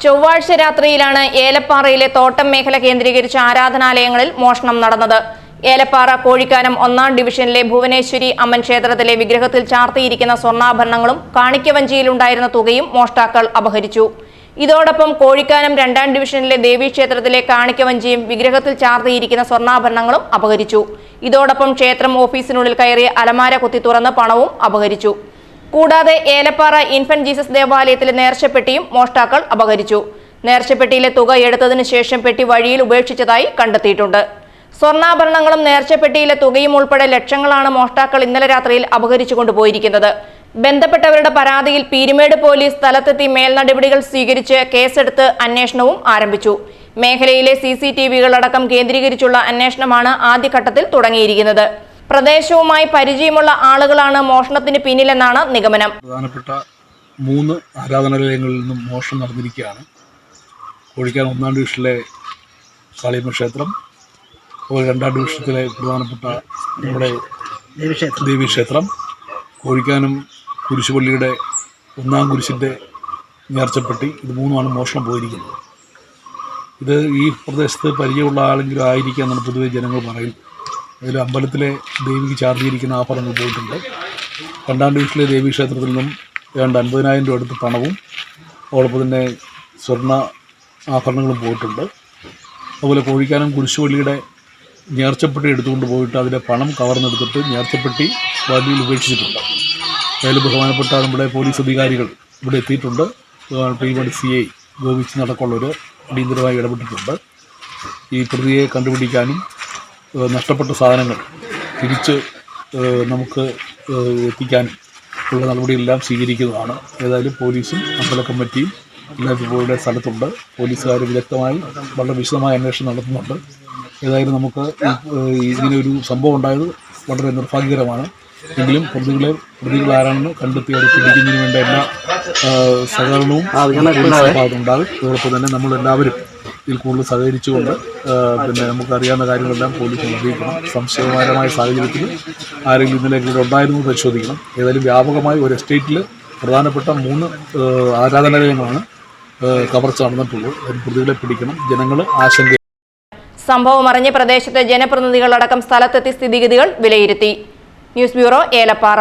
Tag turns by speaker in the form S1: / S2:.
S1: ചൊവ്വാഴ്ച രാത്രിയിലാണ് ഏലപ്പാറയിലെ തോട്ടം മേഖല കേന്ദ്രീകരിച്ച ആരാധനാലയങ്ങളിൽ മോഷണം നടന്നത്. ഏലപ്പാറ കോഴിക്കാനം 1-ാം ഡിവിഷനിലെ ഭുവനേശ്വരി അമ്മൻ ക്ഷേത്രത്തിലെ വിഗ്രഹത്തിൽ ചാർത്തിയിരിക്കുന്ന സ്വർണ്ണാഭരണങ്ങളും കാണിക്കവഞ്ചിയിലുണ്ടായിരുന്ന തുകയും മോഷ്ടാക്കൾ അപഹരിച്ചു. ഇതോടൊപ്പം കോഴിക്കാനം 2-ാം ഡിവിഷനിലെ ദേവീക്ഷേത്രത്തിലെ കാണിക്കവഞ്ചിയും വിഗ്രഹത്തിൽ ചാർത്തിയിരിക്കുന്ന സ്വർണ്ണാഭരണങ്ങളും അപഹരിച്ചു. ഇതോടൊപ്പം ക്ഷേത്രം ഓഫീസിനുള്ളിൽ കയറി അലമാര കുത്തി തുറന്ന് പണവും അപഹരിച്ചു. കൂടാതെ ഏലപ്പാറ ഇൻഫന്റ് ജീസസ് ദേവാലയത്തിലെ നേർച്ചപ്പെട്ടിയും മോഷ്ടാക്കൾ അപഹരിച്ചു. നേർച്ചപ്പെട്ടിയിലെ തുക എടുത്തതിനു ശേഷം പെട്ടി വഴിയിൽ ഉപേക്ഷിച്ചതായി കണ്ടെത്തിയിട്ടുണ്ട്. സ്വർണ്ണാഭരണങ്ങളും നേർച്ചപ്പെട്ടിയിലെ തുകയും ഉൾപ്പെടെ ലക്ഷങ്ങളാണ് മോഷ്ടാക്കൾ ഇന്നലെ രാത്രിയിൽ അപഹരിച്ചു കൊണ്ടുപോയിരിക്കുന്നത്. ബന്ധപ്പെട്ടവരുടെ പരാതിയിൽ പീരുമേട് പോലീസ് സ്ഥലത്തെത്തി മേൽനടപടികൾ സ്വീകരിച്ച് കേസെടുത്ത് അന്വേഷണവും ആരംഭിച്ചു. മേഖലയിലെ CCTV-കളടക്കം കേന്ദ്രീകരിച്ചുള്ള അന്വേഷണമാണ് ആദ്യഘട്ടത്തിൽ തുടങ്ങിയിരിക്കുന്നത്. പ്രദേശവുമായി പരിചയമുള്ള ആളുകളാണ് മോഷണത്തിന് പിന്നിലെന്നാണ് നിഗമനം.
S2: പ്രധാനപ്പെട്ട 3 ആരാധനാലയങ്ങളിൽ നിന്നും മോഷണം നടന്നിരിക്കുകയാണ്. കോഴിക്കാനം 1-ാം ഡിവിഷനിലെ കാളിയമ്മ ക്ഷേത്രം, അതുപോലെ 2-ാം ഡിവിഷനിലെ പ്രധാനപ്പെട്ട നമ്മുടെ ദേവീക്ഷേത്രം, കോഴിക്കാനം കുരിശുപള്ളിയുടെ 1-ാം കുരിശിൻ്റെ നേർച്ചപ്പെട്ടി, ഇത് 3-മാണ് മോഷണം പോയിരിക്കുന്നത്. ഇത് ഈ പ്രദേശത്ത് പരിചയമുള്ള ആളെങ്കിലും ആയിരിക്കാം എന്നാണ് പൊതുവെ ജനങ്ങൾ പറയുന്നത്. അതിൽ അമ്പലത്തിലെ ദേവിക്ക് ചാർത്തിയിരിക്കുന്ന ആഭരണങ്ങൾ പോയിട്ടുണ്ട്. 2-ാം ഡിവിഷനിലെ ദേവീക്ഷേത്രത്തിൽ നിന്നും ഏതാണ്ട് 50,000 രൂപ അടുത്ത് പണവും അതോടൊപ്പം തന്നെ സ്വർണ്ണ ആഭരണങ്ങളും പോയിട്ടുണ്ട്. അതുപോലെ കോഴിക്കാനം കുരിശുപള്ളിയുടെ നേർച്ചപ്പെട്ടി എടുത്തുകൊണ്ട് പോയിട്ട് അതിലെ പണം കവർന്നെടുത്തിട്ട് നേർച്ചപ്പെട്ടി വഴിയിൽ ഉപേക്ഷിച്ചിട്ടുണ്ട്. അതിൽ ബഹുമാനപ്പെട്ട നമ്മുടെ പോലീസ് അധികാരികൾ ഇവിടെ എത്തിയിട്ടുണ്ട്. പീരുമേട് CI ഗോപിച്ച് അടക്കമുള്ളവർ അടിയന്തരമായി ഇടപെട്ടിട്ടുണ്ട്. ഈ പ്രതിയെ കണ്ടുപിടിക്കാനും നഷ്ടപ്പെട്ട സാധനങ്ങൾ തിരിച്ച് നമുക്ക് എത്തിക്കാനും ഉള്ള നടപടികളെല്ലാം സ്വീകരിക്കുന്നതാണ്. ഏതായാലും പോലീസും അമ്പല കമ്മിറ്റിയും എല്ലാ ഇവിടെ സ്ഥലത്തുണ്ട്. പോലീസുകാർ വിദഗ്ധമായി വളരെ വിശദമായ അന്വേഷണം നടത്തുന്നുണ്ട്. ഏതായാലും നമുക്ക് ഇങ്ങനെയൊരു സംഭവം ഉണ്ടായത് വളരെ നിർഭാഗ്യകരമാണ്. എങ്കിലും പ്രതികളാരാണെന്ന് കണ്ടെത്തി അവരെ പിടിക്കുന്നതിന് വേണ്ട എല്ലാ സഹകരണവും ഭാഗത്തുണ്ടാകും. അതോടൊപ്പം തന്നെ നമ്മളെല്ലാവരും ഇതിൽ കൂടുതൽ സഹകരിച്ചുകൊണ്ട് നമുക്കറിയാവുന്ന കാര്യങ്ങളെല്ലാം പോലീസ് അറിയിക്കണം. സംശയകരമായ സാഹചര്യത്തിൽ ആരെങ്കിലും ഇന്നലെ ഇവിടെ ഉണ്ടായിരുന്നു പരിശോധിക്കണം. ഏതായാലും വ്യാപകമായി ഒരു എസ്റ്റേറ്റിൽ പ്രധാനപ്പെട്ട 3 ആരാധനാലയങ്ങളാണ് കവർച്ച നടന്നിട്ടുള്ളത്. പ്രതികളെ പിടിക്കണം. ജനങ്ങൾ ആശങ്ക.
S1: സംഭവം അറിഞ്ഞ് പ്രദേശത്തെ ജനപ്രതിനിധികളടക്കം സ്ഥലത്തെത്തി സ്ഥിതിഗതികൾ വിലയിരുത്തി. News bureau, Elappara.